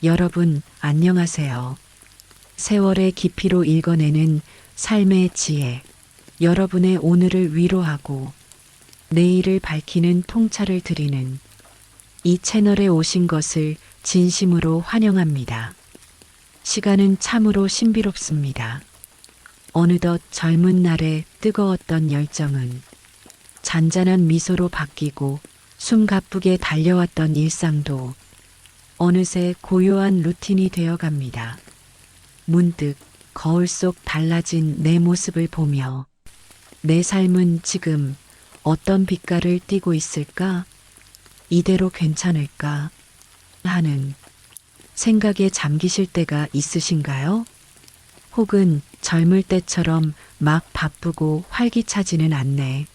여러분, 안녕하세요. 세월의 깊이로 읽어내는 삶의 지혜. 여러분의 오늘을 위로하고 내일을 밝히는 통찰을 드리는 이 채널에 오신 것을 진심으로 환영합니다. 시간은 참으로 신비롭습니다. 어느덧 젊은 날의 뜨거웠던 열정은 잔잔한 미소로 바뀌고 숨가쁘게 달려왔던 일상도 어느새 고요한 루틴이 되어갑니다. 문득 거울 속 달라진 내 모습을 보며 내 삶은 지금 어떤 빛깔을 띠고 있을까? 이대로 괜찮을까? 하는 생각에 잠기실 때가 있으신가요? 혹은 젊을 때처럼 막 바쁘고 활기차지는 않네.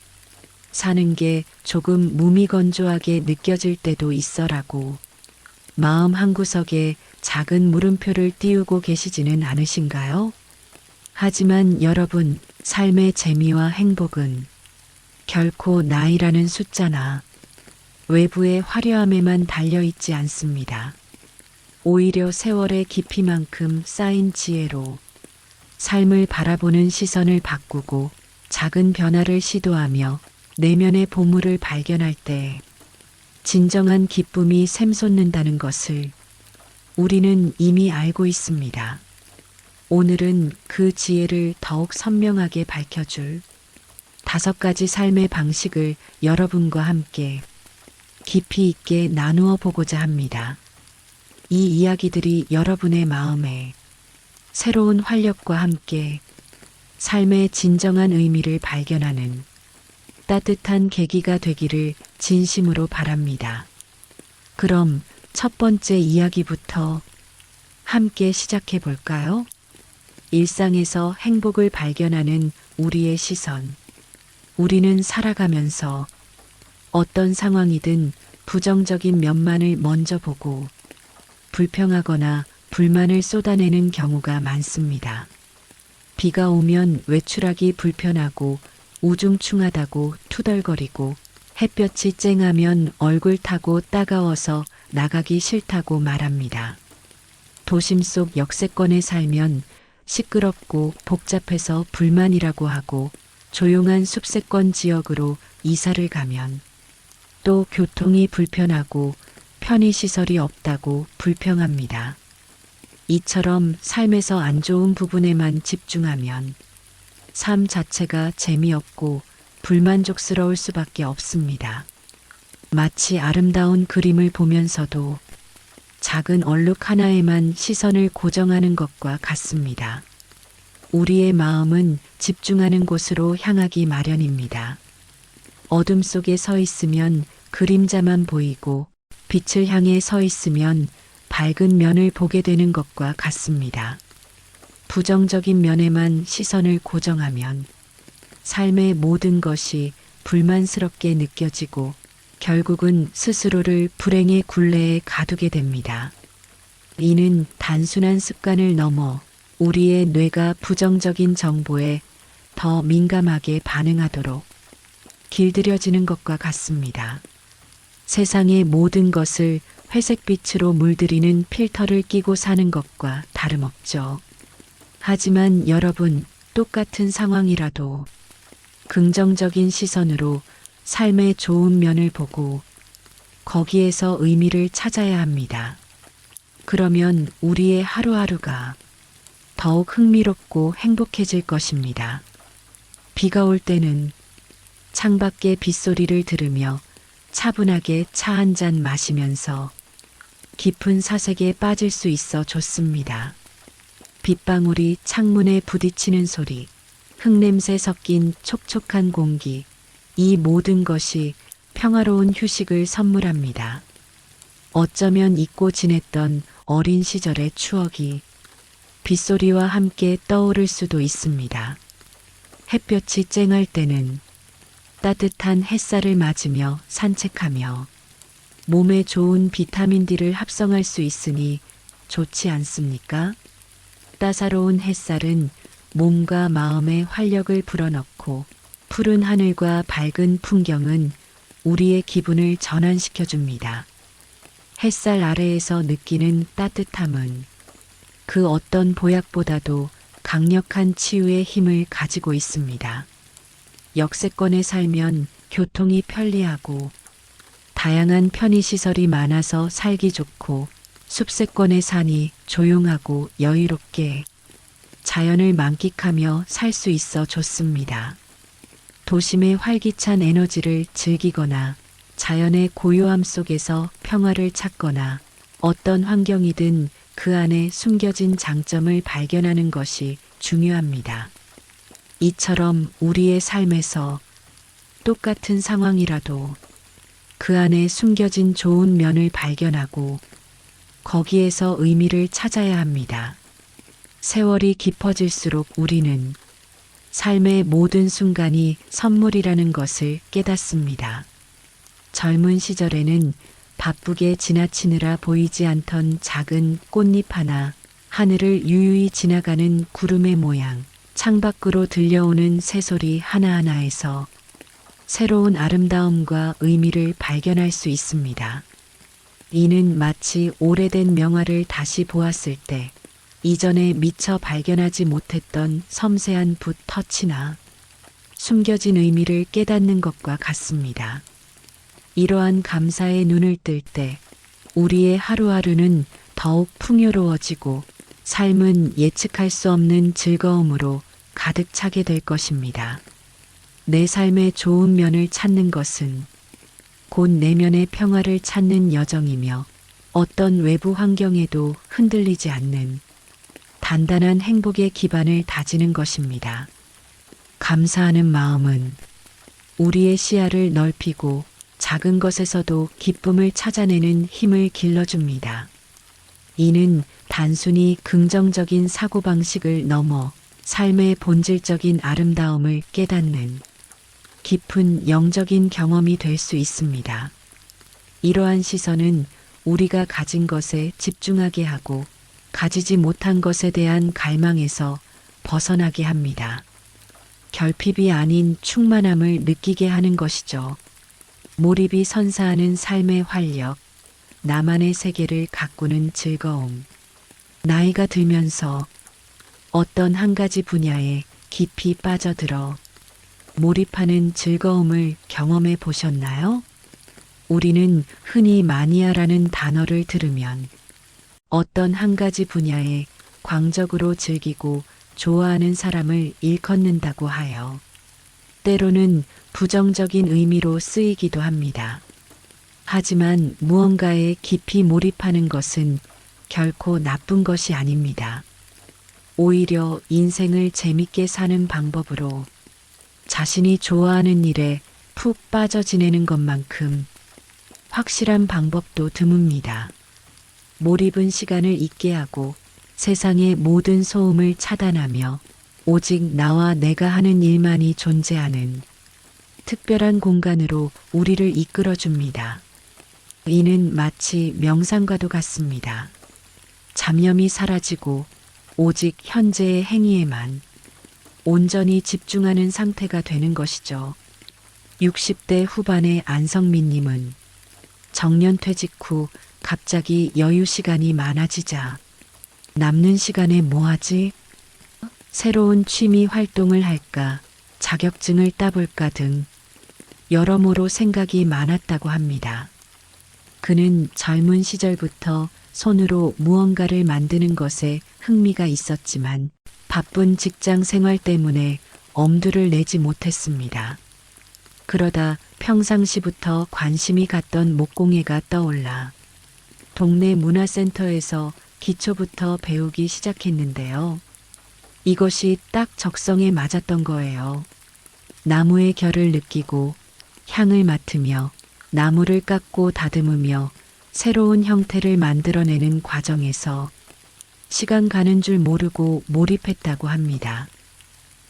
사는 게 조금 무미건조하게 느껴질 때도 있어라고 마음 한구석에 작은 물음표를 띄우고 계시지는 않으신가요? 하지만 여러분, 삶의 재미와 행복은 결코 나이라는 숫자나 외부의 화려함에만 달려있지 않습니다. 오히려 세월의 깊이만큼 쌓인 지혜로 삶을 바라보는 시선을 바꾸고 작은 변화를 시도하며 내면의 보물을 발견할 때 진정한 기쁨이 샘솟는다는 것을 우리는 이미 알고 있습니다. 오늘은 그 지혜를 더욱 선명하게 밝혀줄 5가지 삶의 방식을 여러분과 함께 깊이 있게 나누어 보고자 합니다. 이 이야기들이 여러분의 마음에 새로운 활력과 함께 삶의 진정한 의미를 발견하는 따뜻한 계기가 되기를 진심으로 바랍니다. 그럼 첫 번째 이야기부터 함께 시작해 볼까요? 일상에서 행복을 발견하는 우리의 시선. 우리는 살아가면서 어떤 상황이든 부정적인 면만을 먼저 보고 불평하거나 불만을 쏟아내는 경우가 많습니다. 비가 오면 외출하기 불편하고 우중충하다고 투덜거리고 햇볕이 쨍하면 얼굴 타고 따가워서 나가기 싫다고 말합니다. 도심 속 역세권에 살면 시끄럽고 복잡해서 불만이라고 하고 조용한 숲세권 지역으로 이사를 가면 또 교통이 불편하고 편의시설이 없다고 불평합니다. 이처럼 삶에서 안 좋은 부분에만 집중하면 삶 자체가 재미없고 불만족스러울 수밖에 없습니다. 마치 아름다운 그림을 보면서도 작은 얼룩 하나에만 시선을 고정하는 것과 같습니다. 우리의 마음은 집중하는 곳으로 향하기 마련입니다. 어둠 속에 서 있으면 그림자만 보이고 빛을 향해 서 있으면 밝은 면을 보게 되는 것과 같습니다. 부정적인 면에만 시선을 고정하면 삶의 모든 것이 불만스럽게 느껴지고 결국은 스스로를 불행의 굴레에 가두게 됩니다. 이는 단순한 습관을 넘어 우리의 뇌가 부정적인 정보에 더 민감하게 반응하도록 길들여지는 것과 같습니다. 세상의 모든 것을 회색빛으로 물들이는 필터를 끼고 사는 것과 다름없죠. 하지만 여러분, 똑같은 상황이라도 긍정적인 시선으로 삶의 좋은 면을 보고 거기에서 의미를 찾아야 합니다. 그러면 우리의 하루하루가 더욱 흥미롭고 행복해질 것입니다. 비가 올 때는 창밖의 빗소리를 들으며 차분하게 차 한 잔 마시면서 깊은 사색에 빠질 수 있어 좋습니다. 빗방울이 창문에 부딪히는 소리, 흙냄새 섞인 촉촉한 공기, 이 모든 것이 평화로운 휴식을 선물합니다. 어쩌면 잊고 지냈던 어린 시절의 추억이 빗소리와 함께 떠오를 수도 있습니다. 햇볕이 쨍할 때는 따뜻한 햇살을 맞으며 산책하며 몸에 좋은 비타민 D를 합성할 수 있으니 좋지 않습니까? 따사로운 햇살은 몸과 마음에 활력을 불어넣고 푸른 하늘과 밝은 풍경은 우리의 기분을 전환시켜 줍니다. 햇살 아래에서 느끼는 따뜻함은 그 어떤 보약보다도 강력한 치유의 힘을 가지고 있습니다. 역세권에 살면 교통이 편리하고 다양한 편의시설이 많아서 살기 좋고, 숲세권에 사니 조용하고 여유롭게 자연을 만끽하며 살 수 있어 좋습니다. 도심의 활기찬 에너지를 즐기거나 자연의 고요함 속에서 평화를 찾거나 어떤 환경이든 그 안에 숨겨진 장점을 발견하는 것이 중요합니다. 이처럼 우리의 삶에서 똑같은 상황이라도 그 안에 숨겨진 좋은 면을 발견하고 거기에서 의미를 찾아야 합니다. 세월이 깊어질수록 우리는 삶의 모든 순간이 선물이라는 것을 깨닫습니다. 젊은 시절에는 바쁘게 지나치느라 보이지 않던 작은 꽃잎 하나, 하늘을 유유히 지나가는 구름의 모양, 창밖으로 들려오는 새소리 하나하나에서 새로운 아름다움과 의미를 발견할 수 있습니다. 이는 마치 오래된 명화를 다시 보았을 때 이전에 미처 발견하지 못했던 섬세한 붓 터치나 숨겨진 의미를 깨닫는 것과 같습니다. 이러한 감사의 눈을 뜰 때 우리의 하루하루는 더욱 풍요로워지고 삶은 예측할 수 없는 즐거움으로 가득 차게 될 것입니다. 내 삶의 좋은 면을 찾는 것은 곧 내면의 평화를 찾는 여정이며 어떤 외부 환경에도 흔들리지 않는 단단한 행복의 기반을 다지는 것입니다. 감사하는 마음은 우리의 시야를 넓히고 작은 것에서도 기쁨을 찾아내는 힘을 길러줍니다. 이는 단순히 긍정적인 사고방식을 넘어 삶의 본질적인 아름다움을 깨닫는 깊은 영적인 경험이 될 수 있습니다. 이러한 시선은 우리가 가진 것에 집중하게 하고 가지지 못한 것에 대한 갈망에서 벗어나게 합니다. 결핍이 아닌 충만함을 느끼게 하는 것이죠. 몰입이 선사하는 삶의 활력, 나만의 세계를 가꾸는 즐거움. 나이가 들면서 어떤 한 가지 분야에 깊이 빠져들어 몰입하는 즐거움을 경험해 보셨나요? 우리는 흔히 마니아라는 단어를 들으면 어떤 한 가지 분야에 광적으로 즐기고 좋아하는 사람을 일컫는다고 하여 때로는 부정적인 의미로 쓰이기도 합니다. 하지만 무언가에 깊이 몰입하는 것은 결코 나쁜 것이 아닙니다. 오히려 인생을 재밌게 사는 방법으로 자신이 좋아하는 일에 푹 빠져 지내는 것만큼 확실한 방법도 드뭅니다. 몰입은 시간을 잊게 하고 세상의 모든 소음을 차단하며 오직 나와 내가 하는 일만이 존재하는 특별한 공간으로 우리를 이끌어 줍니다. 이는 마치 명상과도 같습니다. 잡념이 사라지고 오직 현재의 행위에만 온전히 집중하는 상태가 되는 것이죠. 60대 후반의 안성민님은 정년퇴직 후 갑자기 여유 시간이 많아지자 남는 시간에 뭐 하지? 새로운 취미 활동을 할까? 자격증을 따볼까 등 여러모로 생각이 많았다고 합니다. 그는 젊은 시절부터 손으로 무언가를 만드는 것에 흥미가 있었지만 바쁜 직장 생활 때문에 엄두를 내지 못했습니다. 그러다 평상시부터 관심이 갔던 목공예가 떠올라 동네 문화센터에서 기초부터 배우기 시작했는데요. 이것이 딱 적성에 맞았던 거예요. 나무의 결을 느끼고 향을 맡으며 나무를 깎고 다듬으며 새로운 형태를 만들어내는 과정에서 시간 가는 줄 모르고 몰입했다고 합니다.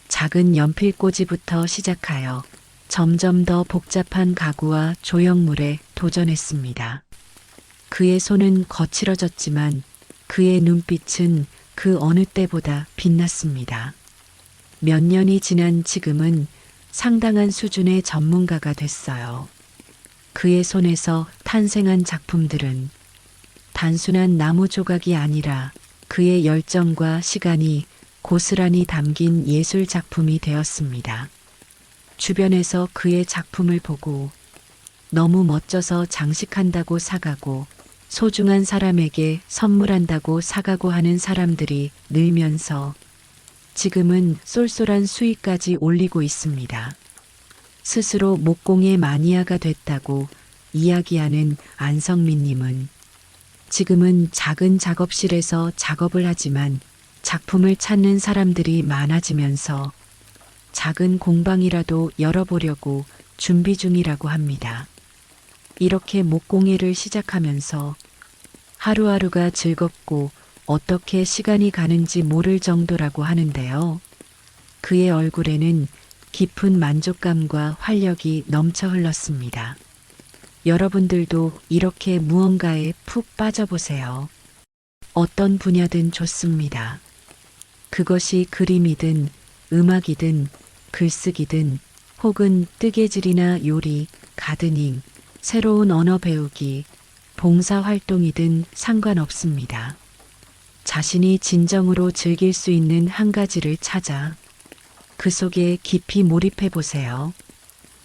작은 연필꽂이부터 시작하여 점점 더 복잡한 가구와 조형물에 도전했습니다. 그의 손은 거칠어졌지만 그의 눈빛은 그 어느 때보다 빛났습니다. 몇 년이 지난 지금은 상당한 수준의 전문가가 됐어요. 그의 손에서 탄생한 작품들은 단순한 나무 조각이 아니라 그의 열정과 시간이 고스란히 담긴 예술 작품이 되었습니다. 주변에서 그의 작품을 보고 너무 멋져서 장식한다고 사가고 소중한 사람에게 선물한다고 사가고 하는 사람들이 늘면서 지금은 쏠쏠한 수익까지 올리고 있습니다. 스스로 목공의 마니아가 됐다고 이야기하는 안성민님은 지금은 작은 작업실에서 작업을 하지만 작품을 찾는 사람들이 많아지면서 작은 공방이라도 열어보려고 준비 중이라고 합니다. 이렇게 목공예를 시작하면서 하루하루가 즐겁고 어떻게 시간이 가는지 모를 정도라고 하는데요. 그의 얼굴에는 깊은 만족감과 활력이 넘쳐 흘렀습니다. 여러분들도 이렇게 무언가에 푹 빠져보세요. 어떤 분야든 좋습니다. 그것이 그림이든 음악이든 글쓰기든 혹은 뜨개질이나 요리, 가드닝, 새로운 언어 배우기, 봉사활동이든 상관없습니다. 자신이 진정으로 즐길 수 있는 한 가지를 찾아 그 속에 깊이 몰입해 보세요.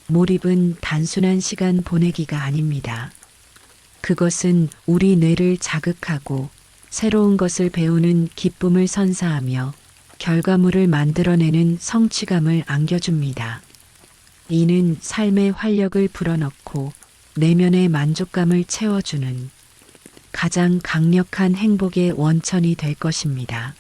몰입은 단순한 시간 보내기가 아닙니다. 그것은 우리 뇌를 자극하고 새로운 것을 배우는 기쁨을 선사하며 결과물을 만들어내는 성취감을 안겨줍니다. 이는 삶의 활력을 불어넣고 내면의 만족감을 채워주는 가장 강력한 행복의 원천이 될 것입니다.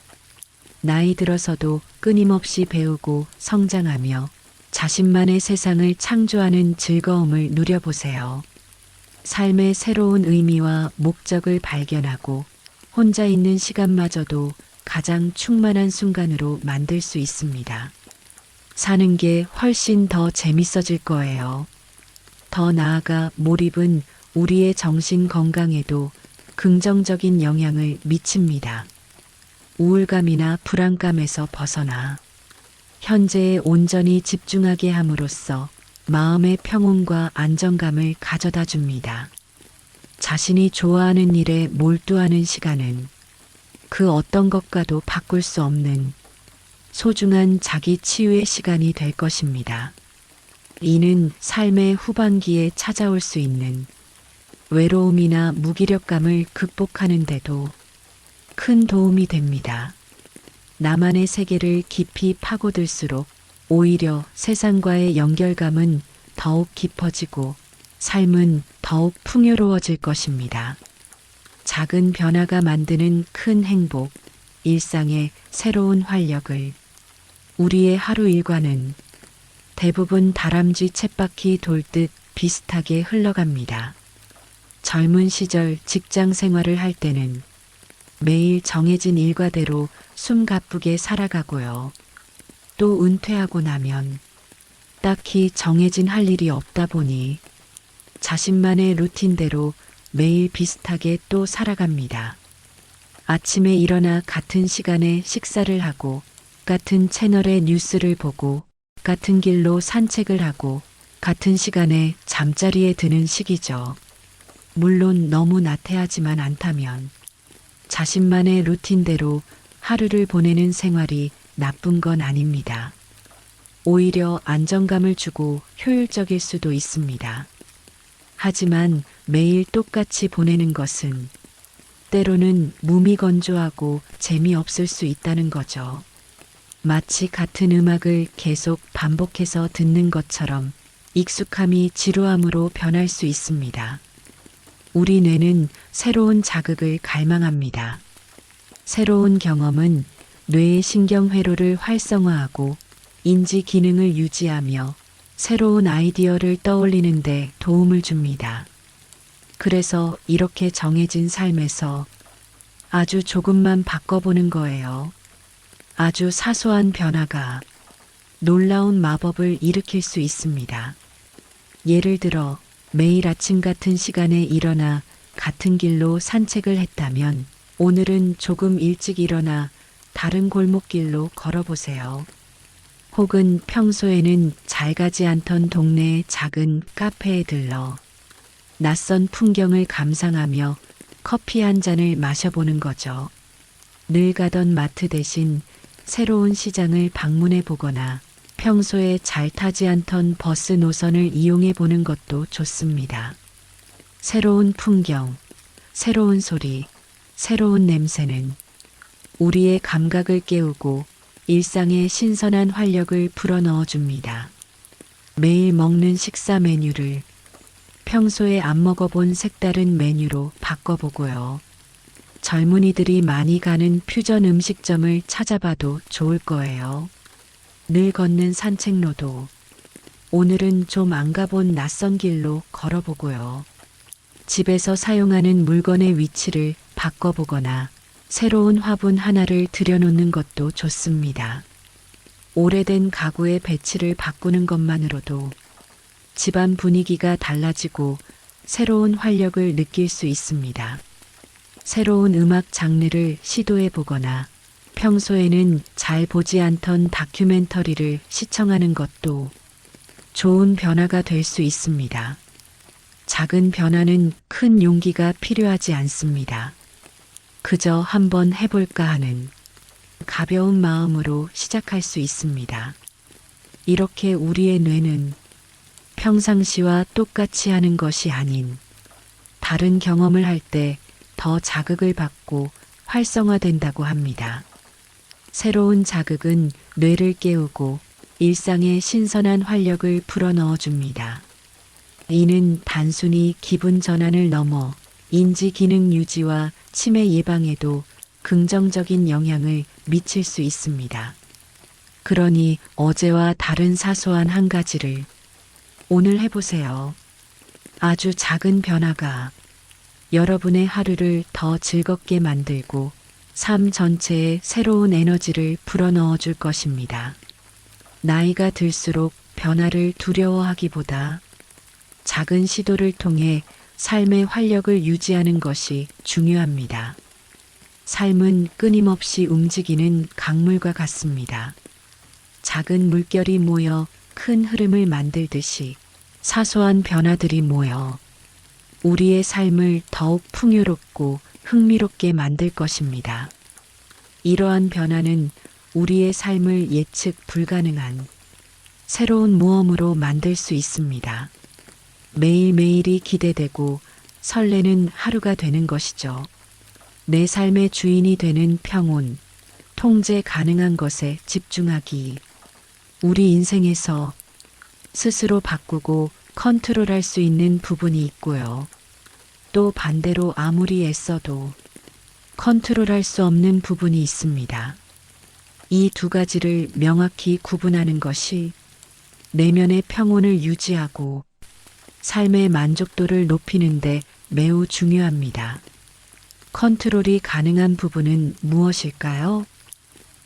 나이 들어서도 끊임없이 배우고 성장하며 자신만의 세상을 창조하는 즐거움을 누려보세요. 삶의 새로운 의미와 목적을 발견하고 혼자 있는 시간마저도 가장 충만한 순간으로 만들 수 있습니다. 사는 게 훨씬 더 재밌어질 거예요. 더 나아가 몰입은 우리의 정신 건강에도 긍정적인 영향을 미칩니다. 우울감이나 불안감에서 벗어나 현재에 온전히 집중하게 함으로써 마음의 평온과 안정감을 가져다 줍니다. 자신이 좋아하는 일에 몰두하는 시간은 그 어떤 것과도 바꿀 수 없는 소중한 자기 치유의 시간이 될 것입니다. 이는 삶의 후반기에 찾아올 수 있는 외로움이나 무기력감을 극복하는 데도 큰 도움이 됩니다. 나만의 세계를 깊이 파고들수록 오히려 세상과의 연결감은 더욱 깊어지고 삶은 더욱 풍요로워질 것입니다. 작은 변화가 만드는 큰 행복, 일상의 새로운 활력을 우리의 하루 일과는 대부분 다람쥐 쳇바퀴 돌듯 비슷하게 흘러갑니다. 젊은 시절 직장 생활을 할 때는 매일 정해진 일과대로 숨가쁘게 살아가고요. 또 은퇴하고 나면 딱히 정해진 할 일이 없다 보니 자신만의 루틴대로 매일 비슷하게 또 살아갑니다. 아침에 일어나 같은 시간에 식사를 하고 같은 채널의 뉴스를 보고 같은 길로 산책을 하고 같은 시간에 잠자리에 드는 시기죠. 물론 너무 나태하지만 않다면 자신만의 루틴대로 하루를 보내는 생활이 나쁜 건 아닙니다. 오히려 안정감을 주고 효율적일 수도 있습니다. 하지만 매일 똑같이 보내는 것은 때로는 무미건조하고 재미없을 수 있다는 거죠. 마치 같은 음악을 계속 반복해서 듣는 것처럼 익숙함이 지루함으로 변할 수 있습니다. 우리 뇌는 새로운 자극을 갈망합니다. 새로운 경험은 뇌의 신경회로를 활성화하고 인지 기능을 유지하며 새로운 아이디어를 떠올리는 데 도움을 줍니다. 그래서 이렇게 정해진 삶에서 아주 조금만 바꿔보는 거예요. 아주 사소한 변화가 놀라운 마법을 일으킬 수 있습니다. 예를 들어 매일 아침 같은 시간에 일어나 같은 길로 산책을 했다면 오늘은 조금 일찍 일어나 다른 골목길로 걸어보세요. 혹은 평소에는 잘 가지 않던 동네의 작은 카페에 들러 낯선 풍경을 감상하며 커피 한 잔을 마셔보는 거죠. 늘 가던 마트 대신 새로운 시장을 방문해 보거나 평소에 잘 타지 않던 버스 노선을 이용해 보는 것도 좋습니다. 새로운 풍경, 새로운 소리, 새로운 냄새는 우리의 감각을 깨우고 일상에 신선한 활력을 불어넣어 줍니다. 매일 먹는 식사 메뉴를 평소에 안 먹어본 색다른 메뉴로 바꿔보고요. 젊은이들이 많이 가는 퓨전 음식점을 찾아봐도 좋을 거예요. 늘 걷는 산책로도 오늘은 좀 안 가본 낯선 길로 걸어보고요. 집에서 사용하는 물건의 위치를 바꿔보거나 새로운 화분 하나를 들여놓는 것도 좋습니다. 오래된 가구의 배치를 바꾸는 것만으로도 집안 분위기가 달라지고 새로운 활력을 느낄 수 있습니다. 새로운 음악 장르를 시도해 보거나 평소에는 잘 보지 않던 다큐멘터리를 시청하는 것도 좋은 변화가 될 수 있습니다. 작은 변화는 큰 용기가 필요하지 않습니다. 그저 한번 해볼까 하는 가벼운 마음으로 시작할 수 있습니다. 이렇게 우리의 뇌는 평상시와 똑같이 하는 것이 아닌 다른 경험을 할 때 더 자극을 받고 활성화된다고 합니다. 새로운 자극은 뇌를 깨우고 일상에 신선한 활력을 불어넣어 줍니다. 이는 단순히 기분 전환을 넘어 인지 기능 유지와 치매 예방에도 긍정적인 영향을 미칠 수 있습니다. 그러니 어제와 다른 사소한 한 가지를 오늘 해보세요. 아주 작은 변화가 여러분의 하루를 더 즐겁게 만들고 삶 전체에 새로운 에너지를 불어넣어 줄 것입니다. 나이가 들수록 변화를 두려워하기보다 작은 시도를 통해 삶의 활력을 유지하는 것이 중요합니다. 삶은 끊임없이 움직이는 강물과 같습니다. 작은 물결이 모여 큰 흐름을 만들듯이 사소한 변화들이 모여 우리의 삶을 더욱 풍요롭고 흥미롭게 만들 것입니다. 이러한 변화는 우리의 삶을 예측 불가능한 새로운 모험으로 만들 수 있습니다. 매일매일이 기대되고 설레는 하루가 되는 것이죠. 내 삶의 주인이 되는 평온, 통제 가능한 것에 집중하기. 우리 인생에서 스스로 바꾸고 컨트롤할 수 있는 부분이 있고요. 또 반대로 아무리 애써도 컨트롤할 수 없는 부분이 있습니다. 이 두 가지를 명확히 구분하는 것이 내면의 평온을 유지하고 삶의 만족도를 높이는데 매우 중요합니다. 컨트롤이 가능한 부분은 무엇일까요?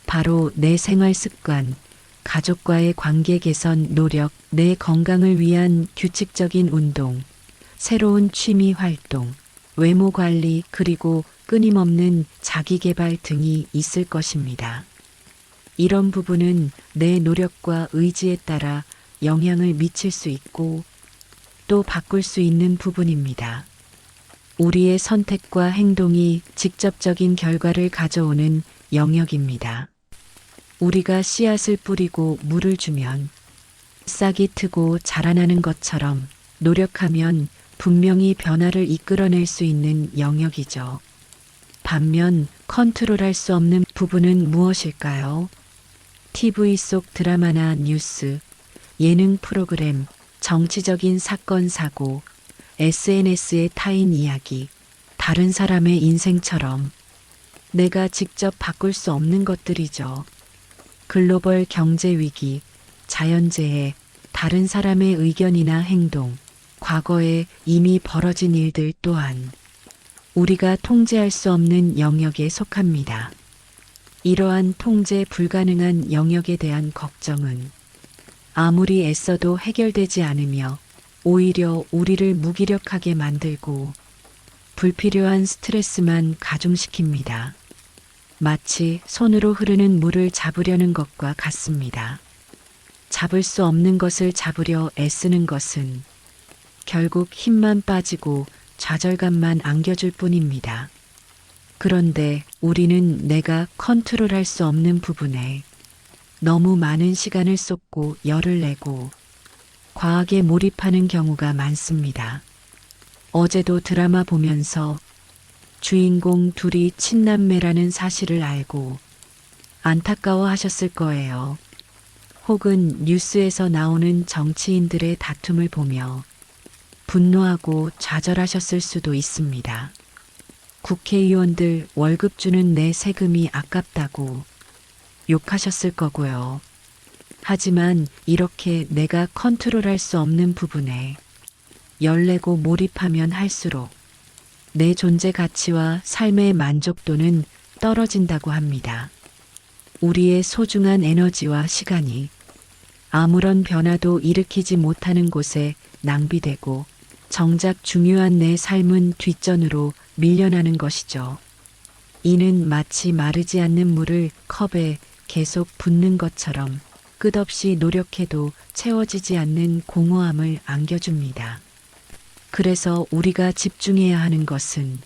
바로 내 생활 습관, 가족과의 관계 개선 노력, 내 건강을 위한 규칙적인 운동, 새로운 취미 활동, 외모 관리, 그리고 끊임없는 자기 개발 등이 있을 것입니다. 이런 부분은 내 노력과 의지에 따라 영향을 미칠 수 있고 또 바꿀 수 있는 부분입니다. 우리의 선택과 행동이 직접적인 결과를 가져오는 영역입니다. 우리가 씨앗을 뿌리고 물을 주면 싹이 트고 자라나는 것처럼 노력하면 분명히 변화를 이끌어낼 수 있는 영역이죠. 반면 컨트롤할 수 없는 부분은 무엇일까요? TV 속 드라마나 뉴스, 예능 프로그램, 정치적인 사건 사고, SNS의 타인 이야기, 다른 사람의 인생처럼 내가 직접 바꿀 수 없는 것들이죠. 글로벌 경제 위기, 자연재해, 다른 사람의 의견이나 행동, 과거에 이미 벌어진 일들 또한 우리가 통제할 수 없는 영역에 속합니다. 이러한 통제 불가능한 영역에 대한 걱정은 아무리 애써도 해결되지 않으며 오히려 우리를 무기력하게 만들고 불필요한 스트레스만 가중시킵니다. 마치 손으로 흐르는 물을 잡으려는 것과 같습니다. 잡을 수 없는 것을 잡으려 애쓰는 것은 결국 힘만 빠지고 좌절감만 안겨줄 뿐입니다. 그런데 우리는 내가 컨트롤할 수 없는 부분에 너무 많은 시간을 쏟고 열을 내고 과하게 몰입하는 경우가 많습니다. 어제도 드라마 보면서 주인공 둘이 친남매라는 사실을 알고 안타까워 하셨을 거예요. 혹은 뉴스에서 나오는 정치인들의 다툼을 보며 분노하고 좌절하셨을 수도 있습니다. 국회의원들 월급 주는 내 세금이 아깝다고 욕하셨을 거고요. 하지만 이렇게 내가 컨트롤할 수 없는 부분에 열내고 몰입하면 할수록 내 존재 가치와 삶의 만족도는 떨어진다고 합니다. 우리의 소중한 에너지와 시간이 아무런 변화도 일으키지 못하는 곳에 낭비되고 정작 중요한 내 삶은 뒷전으로 밀려나는 것이죠. 이는 마치 마르지 않는 물을 컵에 계속 붓는 것처럼 끝없이 노력해도 채워지지 않는 공허함을 안겨줍니다. 그래서 우리가 집중해야 하는 것은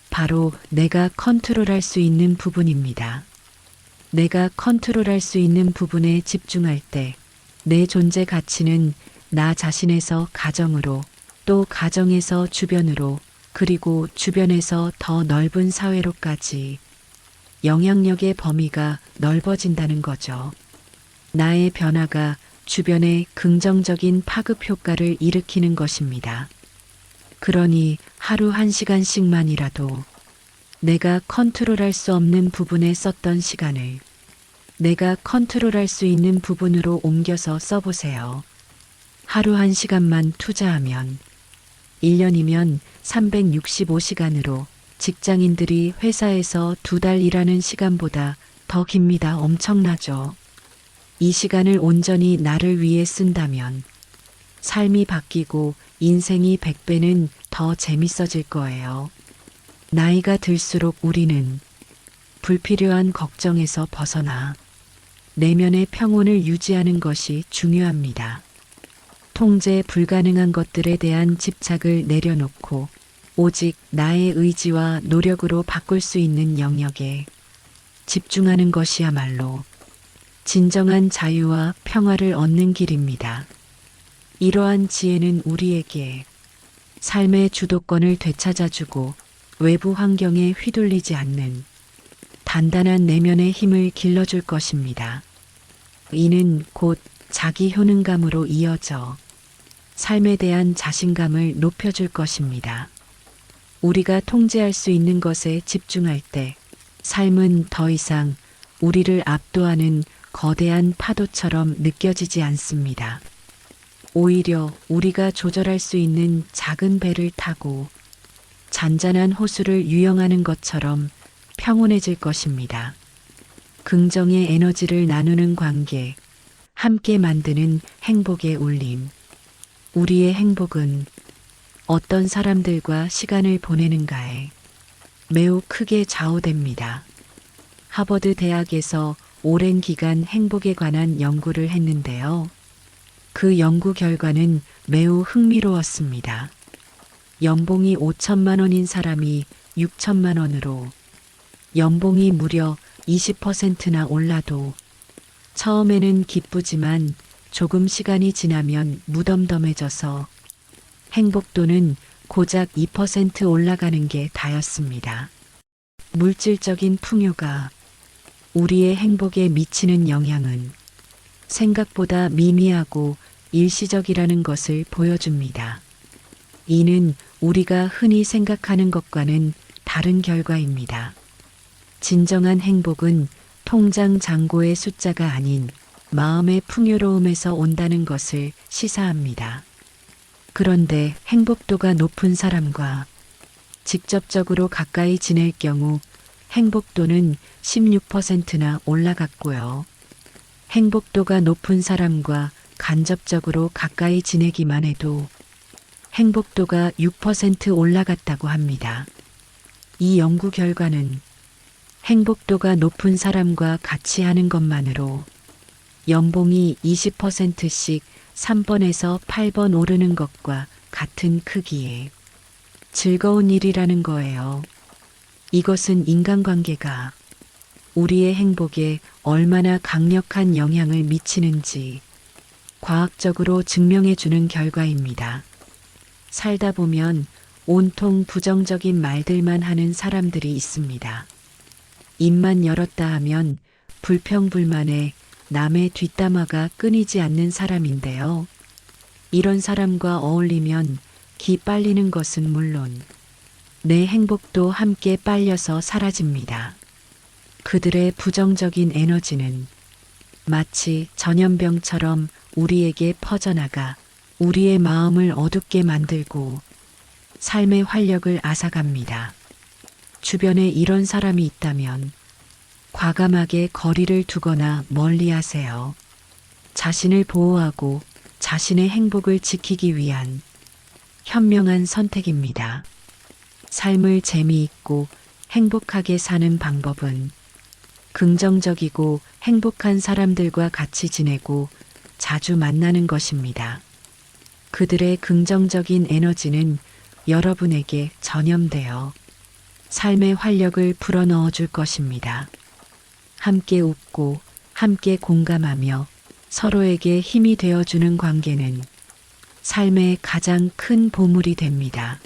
바로 내가 컨트롤할 수 있는 부분입니다. 내가 컨트롤할 수 있는 부분에 집중할 때 내 존재 가치는 나 자신에서 가정으로, 또 가정에서 주변으로, 그리고 주변에서 더 넓은 사회로까지 영향력의 범위가 넓어진다는 거죠. 나의 변화가 주변에 긍정적인 파급 효과를 일으키는 것입니다. 그러니 하루 1시간씩만이라도 내가 컨트롤할 수 없는 부분에 썼던 시간을 내가 컨트롤할 수 있는 부분으로 옮겨서 써보세요. 하루 1시간만 투자하면 1년이면 365시간으로 직장인들이 회사에서 2달 일하는 시간보다 더 깁니다. 엄청나죠? 이 시간을 온전히 나를 위해 쓴다면 삶이 바뀌고 인생이 100배는 더 재밌어질 거예요. 나이가 들수록 우리는 불필요한 걱정에서 벗어나 내면의 평온을 유지하는 것이 중요합니다. 통제 불가능한 것들에 대한 집착을 내려놓고 오직 나의 의지와 노력으로 바꿀 수 있는 영역에 집중하는 것이야말로 진정한 자유와 평화를 얻는 길입니다. 이러한 지혜는 우리에게 삶의 주도권을 되찾아주고 외부 환경에 휘둘리지 않는 단단한 내면의 힘을 길러줄 것입니다. 이는 곧 자기 효능감으로 이어져 삶에 대한 자신감을 높여줄 것입니다. 우리가 통제할 수 있는 것에 집중할 때 삶은 더 이상 우리를 압도하는 거대한 파도처럼 느껴지지 않습니다. 오히려 우리가 조절할 수 있는 작은 배를 타고 잔잔한 호수를 유영하는 것처럼 평온해질 것입니다. 긍정의 에너지를 나누는 관계, 함께 만드는 행복의 울림. 우리의 행복은 어떤 사람들과 시간을 보내는가에 매우 크게 좌우됩니다. 하버드 대학에서 오랜 기간 행복에 관한 연구를 했는데요. 그 연구 결과는 매우 흥미로웠습니다. 연봉이 5천만 원인 사람이 6천만 원으로 연봉이 무려 20%나 올라도 처음에는 기쁘지만 조금 시간이 지나면 무덤덤해져서 행복도는 고작 2% 올라가는 게 다였습니다. 물질적인 풍요가 우리의 행복에 미치는 영향은 생각보다 미미하고 일시적이라는 것을 보여줍니다. 이는 우리가 흔히 생각하는 것과는 다른 결과입니다. 진정한 행복은 통장 잔고의 숫자가 아닌 마음의 풍요로움에서 온다는 것을 시사합니다. 그런데 행복도가 높은 사람과 직접적으로 가까이 지낼 경우 행복도는 16%나 올라갔고요. 행복도가 높은 사람과 간접적으로 가까이 지내기만 해도 행복도가 6% 올라갔다고 합니다. 이 연구 결과는 행복도가 높은 사람과 같이 하는 것만으로 연봉이 20%씩 3번에서 8번 오르는 것과 같은 크기에 즐거운 일이라는 거예요. 이것은 인간관계가 우리의 행복에 얼마나 강력한 영향을 미치는지 과학적으로 증명해주는 결과입니다. 살다 보면 온통 부정적인 말들만 하는 사람들이 있습니다. 입만 열었다 하면 불평불만에 남의 뒷담화가 끊이지 않는 사람인데요. 이런 사람과 어울리면 기 빨리는 것은 물론 내 행복도 함께 빨려서 사라집니다. 그들의 부정적인 에너지는 마치 전염병처럼 우리에게 퍼져나가 우리의 마음을 어둡게 만들고 삶의 활력을 앗아갑니다. 주변에 이런 사람이 있다면 과감하게 거리를 두거나 멀리 하세요. 자신을 보호하고 자신의 행복을 지키기 위한 현명한 선택입니다. 삶을 재미있고 행복하게 사는 방법은 긍정적이고 행복한 사람들과 같이 지내고 자주 만나는 것입니다. 그들의 긍정적인 에너지는 여러분에게 전염되어 삶의 활력을 불어넣어 줄 것입니다. 함께 웃고 함께 공감하며 서로에게 힘이 되어주는 관계는 삶의 가장 큰 보물이 됩니다.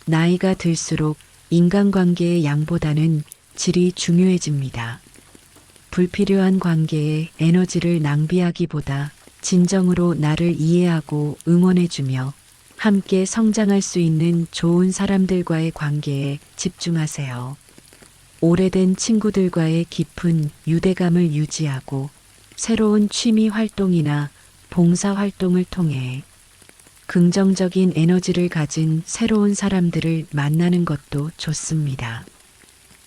나이가 들수록 인간관계의 양보다는 질이 중요해집니다. 불필요한 관계에 에너지를 낭비하기보다 진정으로 나를 이해하고 응원해주며 함께 성장할 수 있는 좋은 사람들과의 관계에 집중하세요. 오래된 친구들과의 깊은 유대감을 유지하고 새로운 취미 활동이나 봉사 활동을 통해 긍정적인 에너지를 가진 새로운 사람들을 만나는 것도 좋습니다.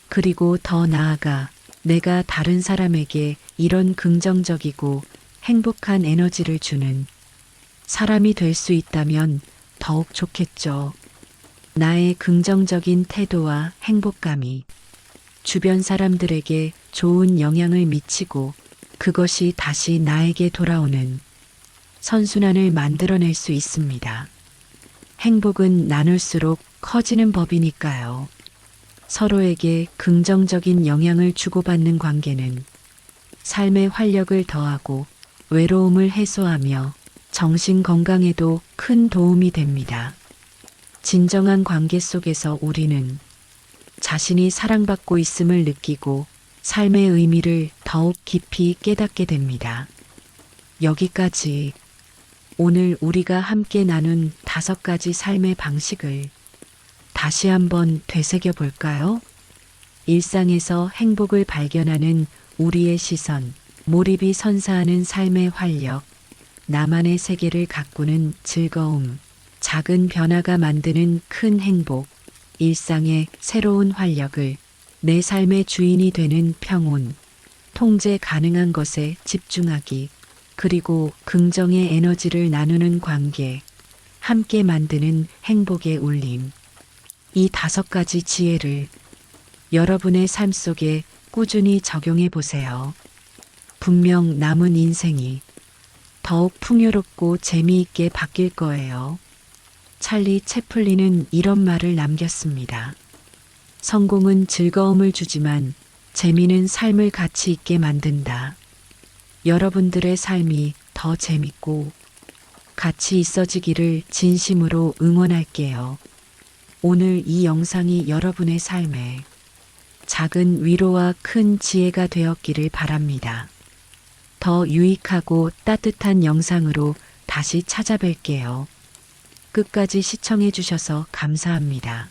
그리고 더 나아가 내가 다른 사람에게 이런 긍정적이고 행복한 에너지를 주는 사람이 될 수 있다면 더욱 좋겠죠. 나의 긍정적인 태도와 행복감이 주변 사람들에게 좋은 영향을 미치고 그것이 다시 나에게 돌아오는 선순환을 만들어낼 수 있습니다. 행복은 나눌수록 커지는 법이니까요. 서로에게 긍정적인 영향을 주고받는 관계는 삶의 활력을 더하고 외로움을 해소하며 정신 건강에도 큰 도움이 됩니다. 진정한 관계 속에서 우리는 자신이 사랑받고 있음을 느끼고 삶의 의미를 더욱 깊이 깨닫게 됩니다. 여기까지 오늘 우리가 함께 나눈 5가지 삶의 방식을 다시 한번 되새겨 볼까요? 일상에서 행복을 발견하는 우리의 시선, 몰입이 선사하는 삶의 활력, 나만의 세계를 가꾸는 즐거움, 작은 변화가 만드는 큰 행복, 일상의 새로운 활력을 내 삶의 주인이 되는 평온, 통제 가능한 것에 집중하기, 그리고 긍정의 에너지를 나누는 관계, 함께 만드는 행복의 울림. 이 5가지 지혜를 여러분의 삶 속에 꾸준히 적용해 보세요. 분명 남은 인생이 더욱 풍요롭고 재미있게 바뀔 거예요. 찰리 채플린은 이런 말을 남겼습니다. 성공은 즐거움을 주지만 재미는 삶을 가치 있게 만든다. 여러분들의 삶이 더 재밌고 가치 있어지기를 진심으로 응원할게요. 오늘 이 영상이 여러분의 삶에 작은 위로와 큰 지혜가 되었기를 바랍니다. 더 유익하고 따뜻한 영상으로 다시 찾아뵐게요. 끝까지 시청해 주셔서 감사합니다.